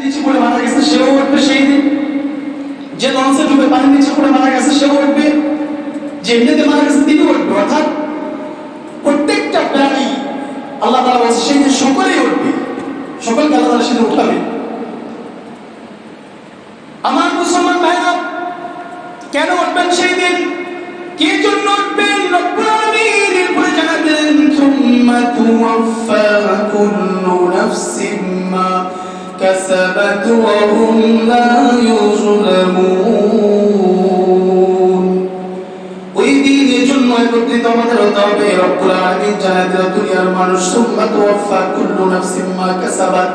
নিচে পড়ে মারা গেছে সেও উঠবে সেই দিন, যে লঞ্চে ডুবে পানির নিচে পড়ে মারা গেছে সেও উঠবে, যে এমনিতে মারা গেছে তিনি উঠবে। অর্থাৎ প্রত্যেকটা প্রাণী আল্লাহ তাআলা বলছে সেই দিন সকলেই উঠবে, সকলকে আল্লাহ তাআলা সেদিন উঠাবে। আমার মুসলমান ভাইরা, কেন উঠবেন সেই দিন, কি জন্য উঠবেন? রব্বুল আলামিন এরপরে জানাতে দিলেন সুম্মা তুওয়াফা কুল্লু নাফসিন মা কাসাবাত ওয়া হুম লা ইউযলামুন। ওই দিনের জন্য একত্রিত আমাদের হতে হবে। রব্বুল আলামিন জানাতে দিলেন দুনিয়ার মানুষ সুম্মা তুওয়াফা কুল্লু নাফসিন মা কাসাবাত,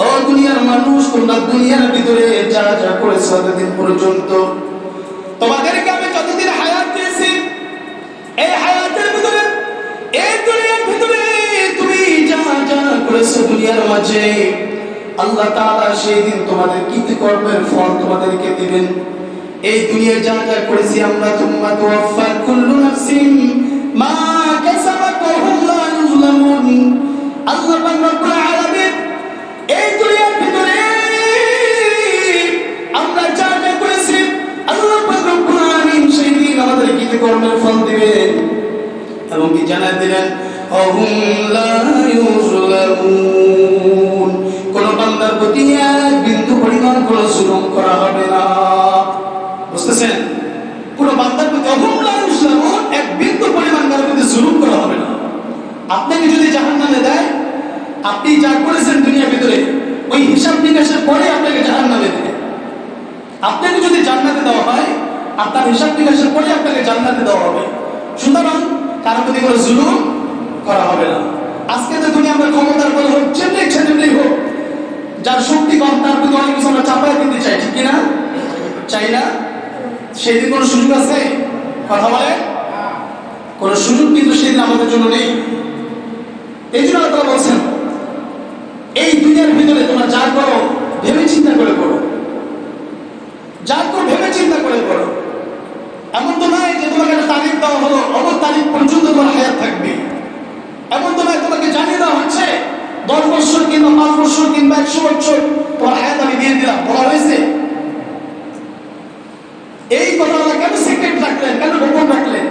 ও দুনিয়ার মানুষ তোমরা দুনিয়ার ভিতরে যা যা করেছো ততদিন পর্যন্ত, তোমাদেরকে আমি যতদিন হায়াত দিয়েছি এই হায়াতের ভিতরে, এই দুনিয়ার ভিতরে তুমি যা যা করেছো দুনিয়ার মাঝে, আল্লাহ তাআলা সেই দিন তোমাদের কৃতকর্মের ফল তোমাদেরকে দিবেন। এই দুনিয়ায় যা যা করেছি আমরা, তুম্মা তুওয়াফা কুল্লু নাফসিন মা কাসাবাত ওয়া হুম লা ইউযলামুন। আল্লাহ রব্বুল আলামিন এই দুনিয়ার ভিতরে আমরা যা যা করেছি আল্লাহ রব্বুল আলামিন সেই দিন আমাদের কৃতকর্মের ফল দিবেন। এবং কি জানাই দিলেন ওয়া হুম লা ইউযলামুন, কোন বান্দার প্রতি এক বিন্দু পরিমাণ কোন জুলুম করা হবে না। বুঝতেছেন? কোন বান্দার প্রতি ওয়া হুম লা ইউযলামুন, এক বিন্দু পরিমাণ কারো প্রতি জুলুম করা হবে না। আপনাকে যদি জাহান্নামে দেয়, আপনি যা করেছেন দুনিয়ার ভিতরে ওই হিসাব নিকাশের পরে আপনাকে জাহান্নামে দেবে। আপনাকে যদি জান্নাতে দেওয়া হয়, আপনার হিসাব নিকাশের পরে আপনাকে জান্নাতে দেওয়া হবে। সুতরাং কারো প্রতি কোনো জুলুম করা হবে না। আজকে তো দুনিয়া আমরা ক্ষমতার বলে হোক, যেমনি হোক, যার শক্তি কম তার প্রতি অনেক কিছু আমরা চাপাই দিতে চাই, ঠিক কিনা? চাই না? সেই দিন কোনো সুযোগ আছে? কথা বলে কোনো সুযোগ কিন্তু সেদিন আমাদের জন্য নেই। এই জন্য আল্লাহ তাআলা বলছেন এই দুনিয়ার ভিতরে তোমরা যা করো ভেবে চিন্তা করে করো, যা করো ভেবে চিন্তা করে করো। এমন তো নয় যে তোমাকে একটা তারিখ দেওয়া হলো, অমুক তারিখ পর্যন্ত তোমার হায়াত থাকবে। এমন তো নয় তোমাকে জানিয়ে দেওয়া হচ্ছে 10 বছর কিংবা 5 বছর কিংবা 100 বছর তোমার হায়াত আমি দিয়ে দিলাম, বলা হয়েছে? এই কথা আল্লাহ কেন সিক্রেট রাখলেন, কেন গোপন রাখলেন?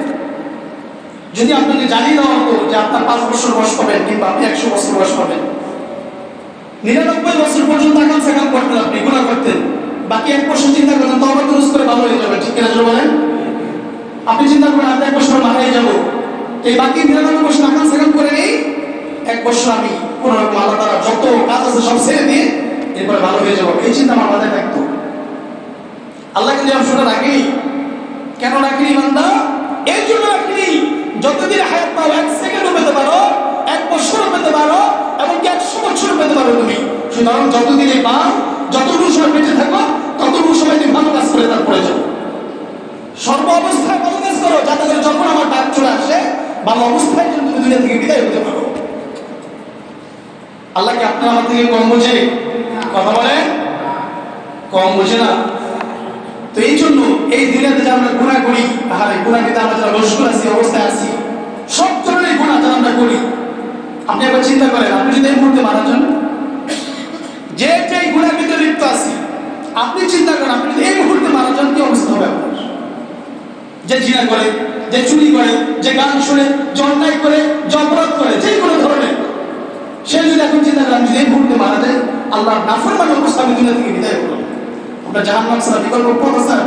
যদি আপনাকে জানিয়ে দেওয়া হতো যে আপনার 5 বছর বয়স পাবেন কিংবা আপনি 100 বছর বয়স পাবেন, 99 বছর পর্যন্ত আকাম সাকাম করতেন, আপনি গুনাহ করতেন, বাকি 1 বছর চিন্তা করতেন তওবা দুরুস্ত করে ভালো হয়ে যাবেন, ঠিক কিনা জোরে বলেন? আপনি চিন্তা করেন আপনি 1 বছর মারাই যাব, এই বাকি 99 বছর আকাম সাকাম করে নেই, 1 বছর আমি কোন রকম আল্লাহ তাআলা যত কাজ আছে সব ছেড়ে দিয়ে এরপরে ভালো হয়ে যাব, এই চিন্তা আমার মাথায় থাকতো। আল্লাহ কিন্তু অংশটা রাখেনি। কেন রাখেনি বান্দা? এই জন্য রাখেনি যতদিন হায়াত পাও, 1 সেকেন্ডও পেতে পারো, 1 বছরও পেতে পারো, এমনকি 100 বছরও পেতে পারো তুমি। সুতরাং যতদিনই পাও, যতটুকু সময় বেঁচে থাকো, ততটুকু সময় তুমি ভালো কাজ করে তারপরে যাও। সর্ব অবস্থায় ভালো কাজ করো, যাতে করে যখন আমার ডাক চলে আসে ভালো অবস্থায় তুমি দুনিয়া থেকে বিদায় হতে পারো। আল্লাহ কি আপনার আমার থেকে কম বোঝে? কথা বলেন, কম বোঝে না। তো এই জন্য এই দুনিয়াতে যে আমরা গুনাহ করি, তাহলে গুনাহকে আমরা যারা মশগুল আছি, অবস্থায় আছি, সব ধরনের গুনাহ যারা আমরা করি, আপনি একবার চিন্তা করেন, আপনি যদি এই মুহূর্তে মারা যান, যে যে গুনাহের ভিতরে লিপ্ত আছি, আপনি চিন্তা করেন আপনি যদি এই মুহূর্তে মারা যান কি অবস্থা হবে আপনার? যে জিনা করে, যে চুরি করে, যে গান শুনে, যে অন্যায় করে, যে অপরাধ করে, যে কোনো ধরনের, সে যদি এখন চিন্তা করেন আমি যদি এই মুহূর্তে মারা যাই, আল্লাহর নাফরমানি অবস্থা আমি দুনিয়া থেকে বিদায় করলাম, আপনার জাহান্নাম ছাড়া বিকল্প পথ আছে?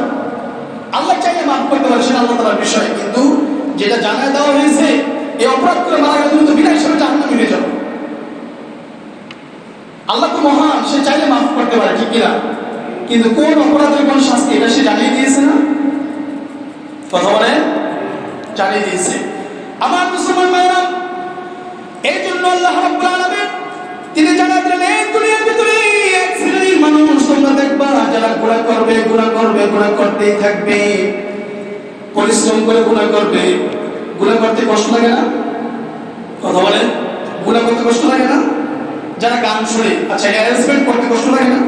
আল্লাহ চাইলে মাফ করতে পারে, সেটা আল্লাহ তাআলার বিষয়। কিন্তু যেটা জানায় দেওয়া হয়েছে এই অপরাধ করে মারা গেলে তুমি তো বিনা হিসেবে জাহান্নামে নিয়ে যাবে। আল্লাহ তো মহান, সে চাইলে মাফ করতে পারে, ঠিক কিনা? কিন্তু কোন অপরাধের কোন শাস্তি এটা সে জানিয়ে দিয়েছে না? কথা বলে জানিয়ে দিয়েছে। আমার মুসলমান ভাইরা, এই জন্য আল্লাহ রাব্বুল আলামিন তিনি জানালেন এই দুনিয়ার ভিতরে এক শ্রেণীর মানুষ তোমরা দেখবা যারা গুনাহ করবে, গুনাহ করবে, গুনাহ করতেই থাকবে, পরিশ্রম করে গুনাহ করবে। গুনাহ করতে কষ্ট লাগে না? কথা বলেন, গুনাহ করতে কষ্ট লাগে না? যারা গান শুনে, আচ্ছা অ্যারেঞ্জমেন্ট করতে কষ্ট লাগে না?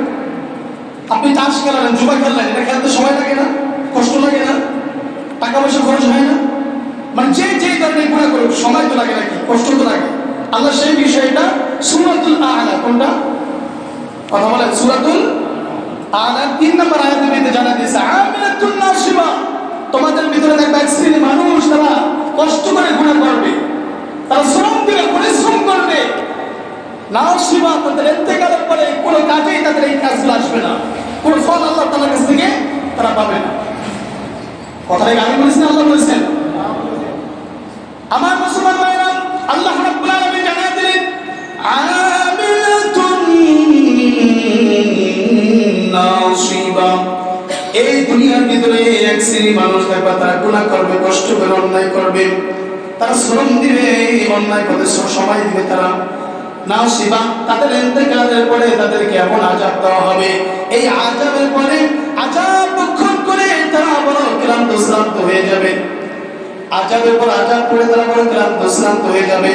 আপনি তাস খেলেন, জুয়া খেললেন, এটা খেলতে সময় লাগে না? কষ্ট লাগে না? টাকা পয়সা খরচ হয় না? মানে যে ধরনের গুনাহ করুক সময় তো লাগে নাকি? কষ্ট তো লাগে। আল্লাহ সেই বিষয়টা সূরাতুল আ'লা, কোনটা কথা বলেন। সূরাতুল আনার 3 নম্বর আয়াতে বেঁধে জানা দিয়েছে আমিনাতুন নাসিবা, তোমাদের ভিতরে দেখবে এক শ্রেণী মানুষ তারা কষ্ট করে গুনাহ করবে, তারা শ্রম দিবে, পরিশ্রম করবে, নাসিবা, তাদের ইন্তেকালের পরে কোনো কাজেই তাদের এই কাজগুলো আসবে না, কোনো ফল আল্লাহ তাআলার কাছ থেকে তারা পাবে না। কথাটা আমি বলেছি না আল্লাহ বলেছেন? আমার মুসলমান ভাইরা, আল্লাহ রাব্বুল আলামিন জানিয়ে দিলেন আমিনাতুন নাসিবা, এই দুনিয়ার ভিতরে এক শ্রেণী মানুষ দেখবা তারা গুনাহ করবে, কষ্ট করে অন্যায় করবে, তারা শ্রম দিবে, অন্যায় পথে সময় দিবে, তারা নাসিবা, তাদের ইন্তেকালের পরে তাদেরকে এমন আযাব দেওয়া হবে, এই আযাবের পরে আযাব ভক্ষণ করে তারা বড় ক্লান্ত শ্রান্ত হয়ে যাবে, আযাবের পর আযাব করে তারা বড় ক্লান্ত শ্রান্ত হয়ে যাবে।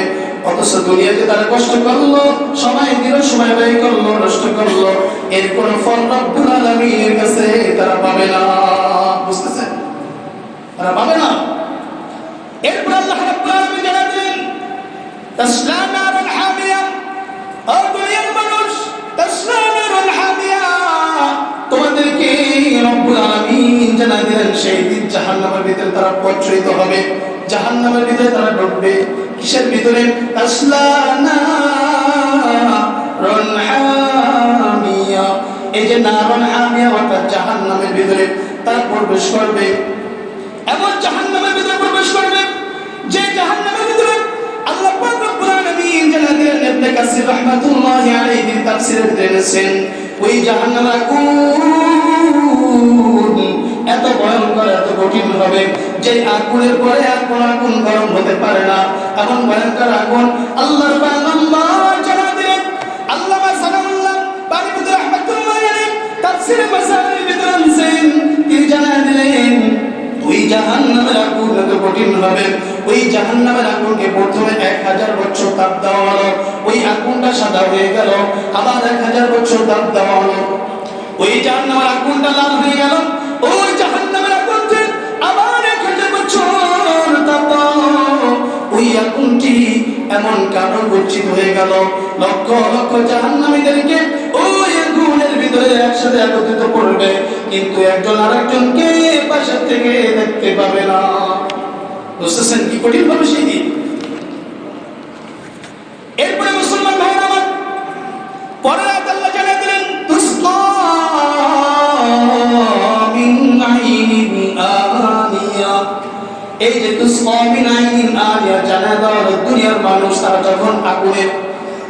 অথচ দুনিয়াতে তারা কষ্ট করলো, সময় দিল, সময় ব্যয় করলো, নষ্ট করলো, এর কোনো ফল রব্বুল আলামিনের কাছে তারা পাবে না। বুঝতেছেন? তারা পাবে না। এরপর আল্লাহ রাব্বুল আলামিন জানালেন তাসলা নারুল হামিয়া, ও দুনিয়ার মানুষ, তাসলা নারুল হামিয়া, তোমাদেরকে রব্বুল আলামিন জানালেন দিলেন সেই দিন জাহান্নামের ভিতরে তারা প্রজ্বলিত হবে, জাহান্নামের ভিতরে তারা ঢুকবে। কিসের ভিতরে? তাসলা নারুল হামিয়া, এই যে নারুল হামিয়া অর্থাৎ জাহান্নামের ভিতরে তারা প্রবেশ করবে। এমন জাহান্নামের ভিতরে প্রবেশ করবে যে জাহান্নামের ভিতরে আল্লাহ পাক রব্বুল আলামিন জানালেন, ইবনে কাসির রাহমাতুল্লাহি আলাইহি তাফসীরে এনেছেন, ওই জাহান্নামের আগুন এত ভয়ঙ্কর, এত কঠিন হবে যে আগুনের পরে আর কোন আগুন গরম হতে পারে না, এমন ভয়ঙ্কর আগুন। আল্লাহর পয়গম্বর জানালেন দিলেন, আল্লামা সানাউল্লাহ বারিকুতুর রাহমাতুল্লাহি আলাইহি তাফসীরে মাসাইলের ভিতরে আনছেন, তিনি জানালেন দিলেন ওই জাহান্নামের আগুন এত কঠিন হবে, ওই জাহান্নামের আগুনকে প্রথমে 1000 বছর তাপ দেওয়া হলো, ওই আগুনটা সাদা হয়ে গেল, আবার 1000 বছর তাপ দেওয়া হলো, ওই জাহান্নামের আগুনটা লাল হয়ে গেল, ওই জাহান্নামের আগুনকে আবার 1000 বছর তাপ দেওয়া হলো, ওই আগুনটি এমন কালো গচ্ছিত হয়ে গেল, লক্ষ লক্ষ জাহান্নামীদেরকে ওই আগুনের ভিতরে একসাথে একত্রিত করবে, কিন্তু একজন আরেকজনকে পাশে থেকে দেখতে পাবে না। বুঝতেছেন কি কঠিন হবে সেই দিন? এরপরে মুসলমান ভাইরা আমার, পরের আয়াত আল্লাহ জানিয়ে দিলেন তুসকা মিন আইনিন আনিয়া, এই যে তুসকা মিন আইনিন আনিয়া জানা দেওয়া হলো দুনিয়ার মানুষ তারা যখন আগুনের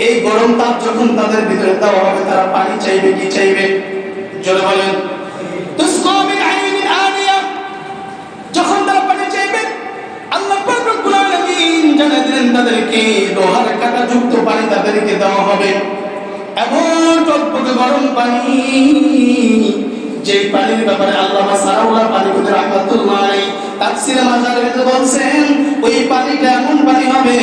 এই গরম তাপ যখন তাদের ভিতরে দেওয়া হবে তারা পানি চাইবে, কি চাইবে? জোরে বলেন। তুসকা মিন আইনিন আনিয়া, যখন তারা পানি চাইবে আল্লাহ পাক রব্বুল আলামিন জানিয়ে দিলেন তাদেরকে লোহার কাঁটা যুক্ত পানি তাদেরকে দেওয়া হবে, এমন টকটকে গরম পানি, যে পানির ব্যাপারে আল্লামা সানাউল্লাহ বারিকুতুর রাহমাতুল্লাহি আলাইহি তাফসীরে মাজারের বলছেন ওই পানিটা এমন পানি হবে,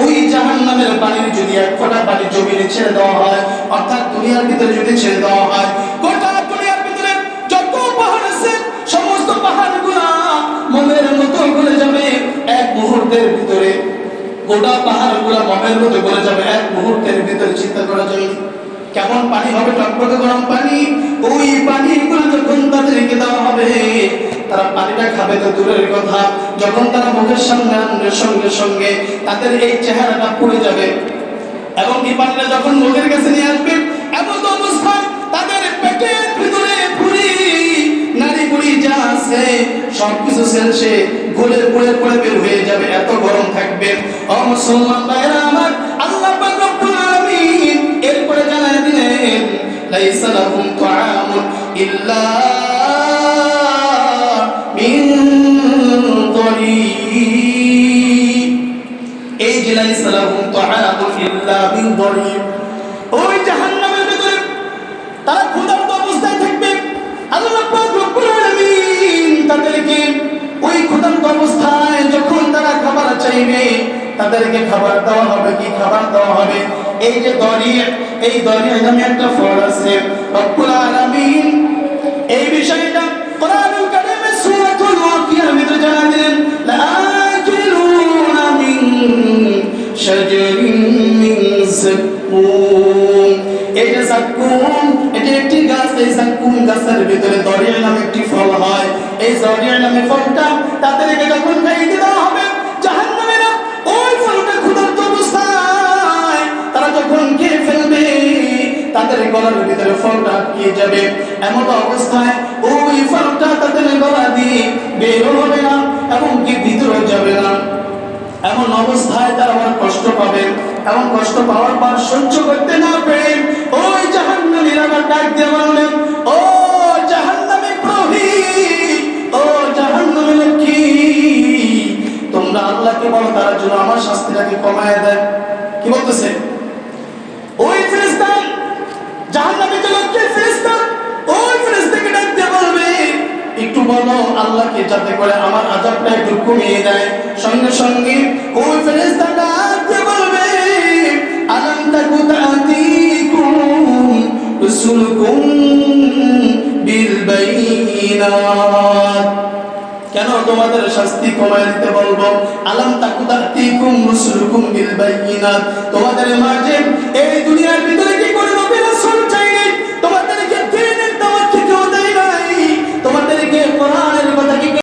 ওই জাহান্নামের পানির যদি এক ফোঁটা পানি জমিনে ছেড়ে দেওয়া হয়, অর্থাৎ দুনিয়ার ভিতরে যদি ছেড়ে দেওয়া হয়, গোটা দুনিয়ার ভিতরে যত পাহাড় আছে সমস্ত পাহাড়গুলো মোমের মতো গলে যাবে এক মুহূর্তের ভিতরে, গোটা পাহাড়গুলো মোমের মতো গলে যাবে এক মুহূর্তের ভিতরে। চিন্তা করা যায় কেমন পানি হবে, টকটকে গরম পানি। ওই পানিগুলো যখন তাদেরকে দেওয়া হবে তারা পানিটা খাবে তো দূরের কথা, যখন তারা মুখের সামনে আনবে সঙ্গে সঙ্গে তাদের এই চেহারাটা পুড়ে যাবে, এবং এই পানিটা যখন মুখের কাছে নিয়ে আসবে এমন অবস্থায় তাদের পেটের ভিতরে পুরি নারী পুরি যা আছে সবকিছু সেলসে গলে পুড়ে পুড়ে বের হয়ে যাবে, এত গরম থাকবে। ও মুসলমান ভাইরা আমার, আল্লাহ পাক রব্বুল আলামিন এরপরে জানায় দিলেন লাইসা লাহুম তুআমুন ইল্লা মিন দরিব, এই যে লাইসা লাহুম তুআমুন ইল্লা মিন দরিব, ওই জাহান্নামের ভিতরে তারা ক্ষুধার্ত অবস্থায় থাকবে। আল্লাহ পাক রব্বুল আলামিন তাদেরকে ওই ক্ষুধার্ত অবস্থায় যখন তারা খাবার চাইবে তাদেরকে খাবার দেওয়া হবে, কি খাবার দেওয়া হবে? এই যে দরিয়া, এই দরিয়া নামে একটা ফল আছে, রব্বুল আলামিন এই বিষয়টা কোরআনুল কারীমে সূরাতুল ওয়াকিয়ার ভিতরে জানান দিলেন লাআকিলুনা মিন শাজারিন মিন যাক্কুম, এই যে যাক্কুম ফারাজি নামে ফলটা তাদেরকে যখন খাইয়ে দেওয়া হবে, জাহান্নামীরা ওই ফলটা ক্ষুধার্ত অবস্থায় তারা যখন খেয়ে ফেলবে, তাদের গলার ভিতরে ফলটা আটকে যাবে। এমন অবস্থায় ওই ফলটা তাদের গলা দিয়ে বের হবে না এবং কি ভিতরে যাবে না। এমন অবস্থায় তারা আবার কষ্ট পাবে। এমন কষ্ট পাওয়ার পর সহ্য করতে না পেরে ওই জাহান্নামীরা আবার ডাক দিয়ে বললেন, ও জাহান্নামী প্রভু, ও জাহান্নামী লক্ষ্মী, তোমরা আল্লাহকে বলো তার জন্য আমার শাস্তিটাকে কমায় দেয়। কি বলতেছে ওই ফেরেশতা? জাহান্নামী যে লক্ষ্মী ফেরেশতা, ওই ফেরেশতাকে ডাক দিয়ে বলবে, একটু বলো আল্লাহকে যাতে করে আমার আযাবটা একটু কমিয়ে দেয়। সঙ্গে সঙ্গে ওই ফেরেশতা ডাক দিয়ে বলবে, আলাম তাকু তা'তিকুম রুসুলুকুম বিল বাইয়িনাত, কেন তোমাদের শাস্তি কমায় দিতে বলবো? আলাম তাকু তা'তিকুম রুসুলুকুম বিল বাইয়িনাত, তোমাদের মাঝে এই দুনিয়া